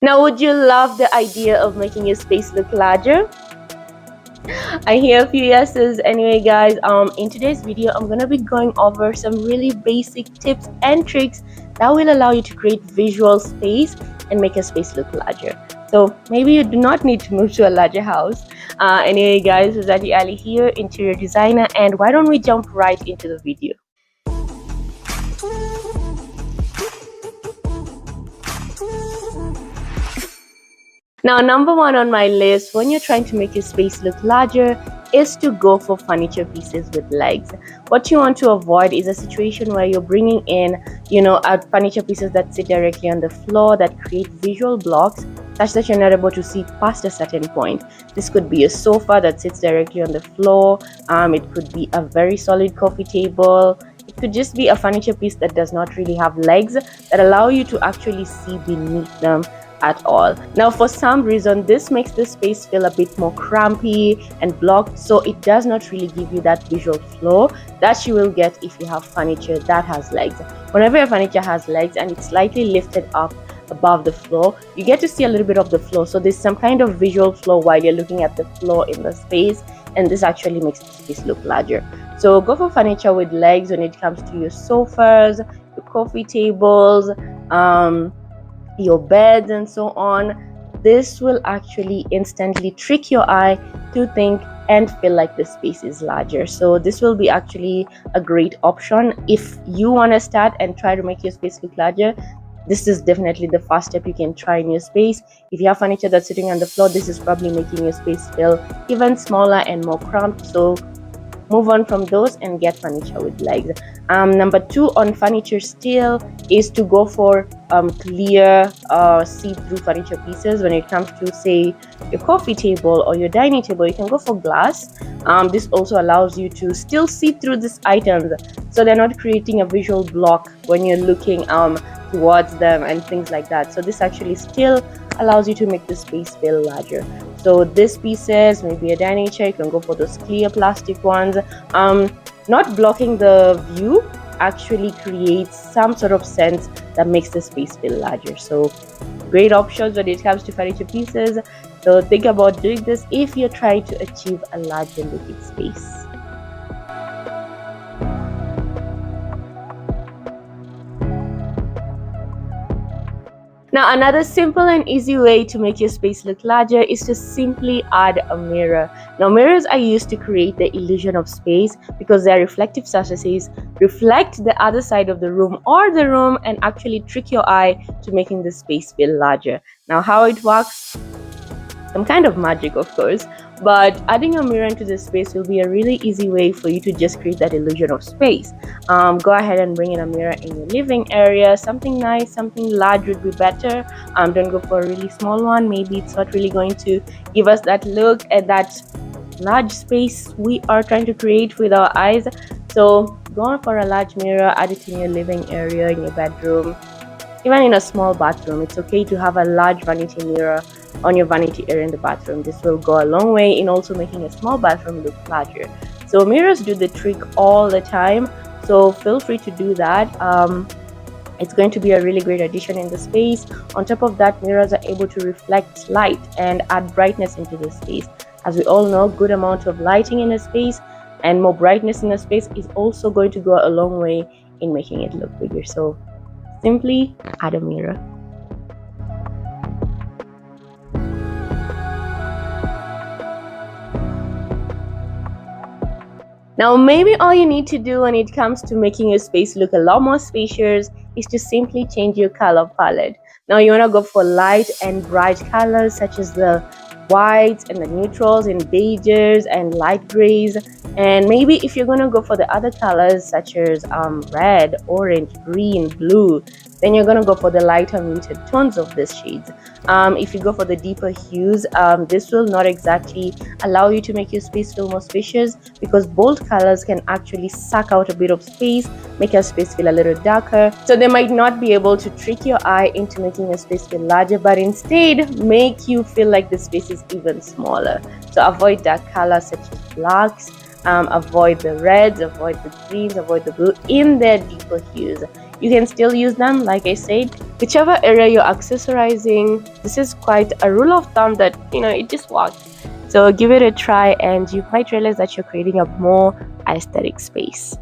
Now, would you love the idea of making your space look larger? I hear a few yeses. Anyway, guys, in today's video, I'm gonna be going over some really basic tips and tricks that will allow you to create visual space and make your space look larger. So maybe you do not need to move to a larger house. Anyway, guys, Faazati Ali here, interior designer, and why don't we jump right into the video? Now, number one on my list when you're trying to make your space look larger is to go for furniture pieces with legs. What you want to avoid is a situation where you're bringing in, furniture pieces that sit directly on the floor that create visual blocks such that you're not able to see past a certain point. This could be a sofa that sits directly on the floor. It could be a very solid coffee table. It could just be a furniture piece that does not really have legs that allow you to actually see beneath them at all. Now, for some reason, this makes the space feel a bit more crampy and blocked, so it does not really give you that visual flow that you will get if you have furniture that has legs. Whenever your furniture has legs and it's slightly lifted up above the floor, you get to see a little bit of the floor, so there's some kind of visual flow while you're looking at the floor in the space, and this actually makes the space look larger. So go for furniture with legs when it comes to your sofas, your coffee tables, your beds and so on. This will actually instantly trick your eye to think and feel like the space is larger. So this will be actually a great option if you want to start and try to make your space look larger. This is definitely the first step you can try in your space. If you have furniture that's sitting on the floor, this is probably making your space feel even smaller and more cramped. So move on from those and get furniture with legs. Number two on furniture still is to go for clear see-through furniture pieces. When it comes to, say, your coffee table or your dining table, you can go for glass. This also allows you to still see through these items, so they're not creating a visual block when you're looking towards them and things like that. So this actually still allows you to make the space feel larger. So these pieces, maybe a dining chair, you can go for those clear plastic ones. Not blocking the view actually creates some sort of sense that makes the space feel larger. So great options when it comes to furniture pieces. So think about doing this if you're trying to achieve a larger looking space. Now, another simple and easy way to make your space look larger is to simply add a mirror. Now, mirrors are used to create the illusion of space because their reflective surfaces reflect the other side of the room or the room and actually trick your eye to making the space feel larger. Now, how it works? Some kind of magic, of course, but adding a mirror into the space will be a really easy way for you to just create that illusion of space. Go ahead and bring in a mirror in your living area. Something nice, something large would be better. Don't go for a really small one. Maybe it's not really going to give us that look and that large space we are trying to create with our eyes. So go on for a large mirror, add it in your living area, in your bedroom, even in a small bathroom. It's okay to have a large vanity mirror on your vanity area in the bathroom. This will go a long way in also making a small bathroom look larger. So mirrors do the trick all the time, so feel free to do that. It's going to be a really great addition in the space. On top of that, mirrors are able to reflect light and add brightness into the space. As we all know, good amount of lighting in a space and more brightness in a space is also going to go a long way in making it look bigger. So simply add a mirror. Now, maybe all you need to do when it comes to making your space look a lot more spacious is to simply change your color palette. Now, you want to go for light and bright colors such as the whites and the neutrals and beiges and light grays. And maybe if you're going to go for the other colors such as red, orange, green, blue, then you're going to go for the lighter muted tones of these shades. If you go for the deeper hues, this will not exactly allow you to make your space feel more spacious because bold colors can actually suck out a bit of space, make your space feel a little darker. So they might not be able to trick your eye into making your space feel larger, but instead make you feel like the space is even smaller. So avoid dark colors such as blacks, avoid the reds, avoid the greens, avoid the blue in their deeper hues. you can still use them. Like I said, whichever area you're accessorizing, this is quite a rule of thumb that it just works. So give it a try and you might realize that you're creating a more aesthetic space.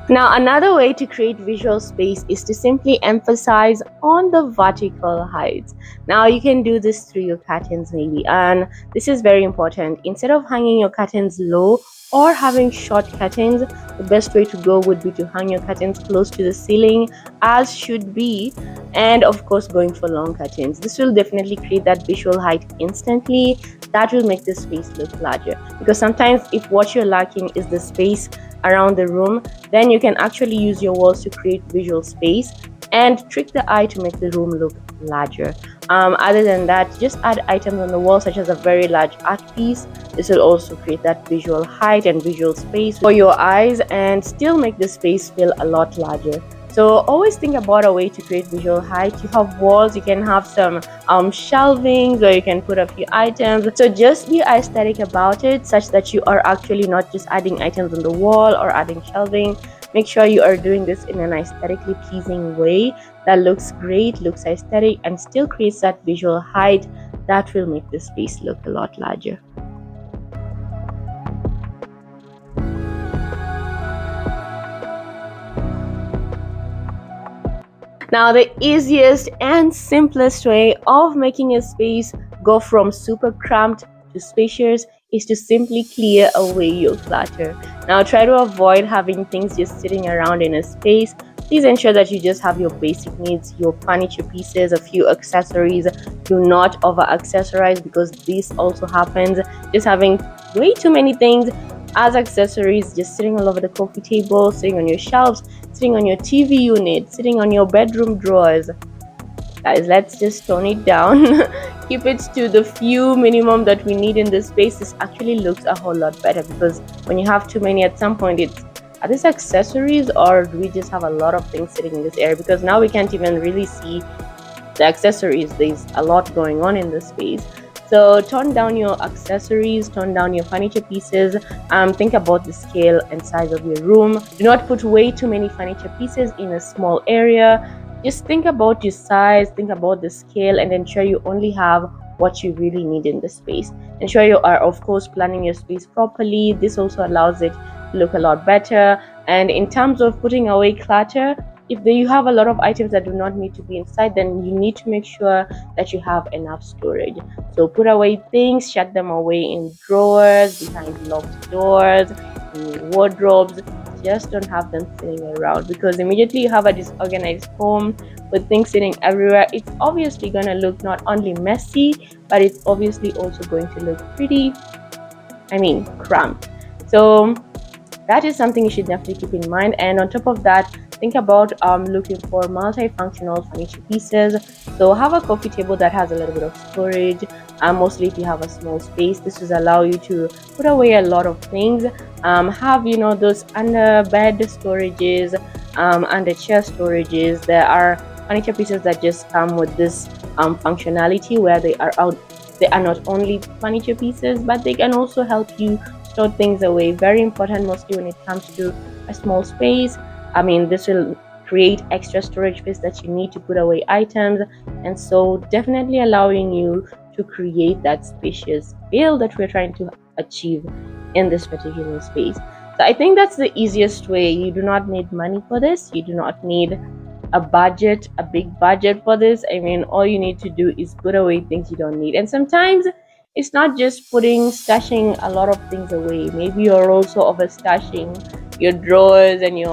Now, another way to create visual space is to simply emphasize on the vertical heights. Now, you can do this through your curtains maybe, and this is very important. Instead of hanging your curtains low or having short curtains, the best way to go would be to hang your curtains close to the ceiling as should be, and of course going for long curtains. This will definitely create that visual height instantly. That will make the space look larger, because sometimes if what you're lacking is the space around the room, then you can actually use your walls to create visual space and trick the eye to make the room look larger. Other than that, just add items on the wall such as a very large art piece. This will also create that visual height and visual space for your eyes and still make the space feel a lot larger. So always think about a way to create visual height. You have walls, you can have some shelvings, or you can put a few items. So just be aesthetic about it, such that you are actually not just adding items on the wall or adding shelving. Make sure you are doing this in an aesthetically pleasing way that looks great, looks aesthetic, and still creates that visual height that will make the space look a lot larger. Now, the easiest and simplest way of making a space go from super cramped to spacious is to simply clear away your clutter. Now, try to avoid having things just sitting around in a space. Please ensure that you just have your basic needs, your furniture pieces, a few accessories. Do not over accessorize, because this also happens. Just having way too many things as accessories, just sitting all over the coffee table, sitting on your shelves, sitting on your TV unit, sitting on your bedroom drawers. Guys, let's just tone it down. Keep it to the few minimum that we need in this space. This actually looks a whole lot better, because when you have too many at some point, are these accessories, or do we just have a lot of things sitting in this area? Because now we can't even really see the accessories. There's a lot going on in this space. So tone down your accessories, tone down your furniture pieces. Think about the scale and size of your room. Do not put way too many furniture pieces in a small area. Just think about your size, think about the scale, and ensure you only have what you really need in the space. Ensure you are, of course, planning your space properly. This also allows it to look a lot better. And in terms of putting away clutter, if you have a lot of items that do not need to be inside, then you need to make sure that you have enough storage. So put away things, shut them away in drawers, behind locked doors, in wardrobes. Just don't have them sitting around, because immediately you have a disorganized home with things sitting everywhere, it's obviously going to look not only messy, but it's obviously also going to look pretty, cramped. So that is something you should definitely keep in mind. And on top of that, think about looking for multifunctional furniture pieces. So have a coffee table that has a little bit of storage. Mostly if you have a small space, this will allow you to put away a lot of things. Have those under bed storages, under chair storages. There are furniture pieces that just come with this functionality, where they are not only furniture pieces, but they can also help you store things away. Very important, mostly when it comes to a small space. This will create extra storage space that you need to put away items, and so definitely allowing you to create that spacious feel that we're trying to achieve in this particular space. So I think that's the easiest way. You do not need money for this. You do not need a big budget for this. All you need to do is put away things you don't need. And sometimes it's not just stashing a lot of things away. Maybe you're also overstashing your drawers and your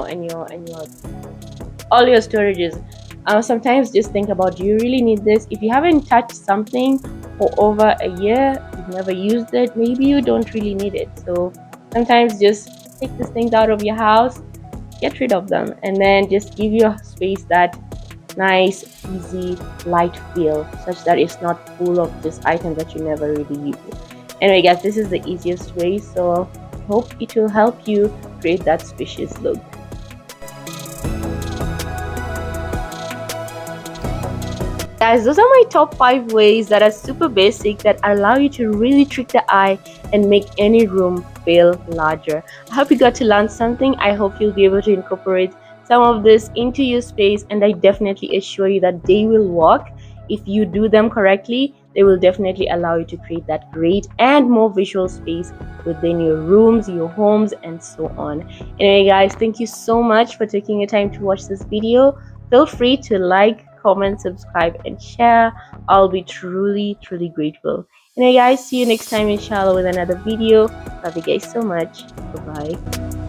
all your storages. Sometimes just think about, do you really need this? If you haven't touched something for over a year, you've never used it, maybe you don't really need it. So sometimes just take these things out of your house, get rid of them, and then just give your space that nice, easy, light feel, such that it's not full of just items that you never really use. Anyway guys, this is the easiest way, so I hope it will help you create that spacious look. guys, those are my top 5 ways that are super basic that allow you to really trick the eye and make any room feel larger. I hope you got to learn something. I hope you'll be able to incorporate some of this into your space, and I definitely assure you that they will work. If you do them correctly, they will definitely allow you to create that great and more visual space within your rooms, your homes, and so on. Anyway guys, thank you so much for taking your time to watch this video. Feel free to like, comment, subscribe, and share. I'll be truly grateful. Anyway guys, see you next time inshallah with another video. Love you guys so much. Bye bye.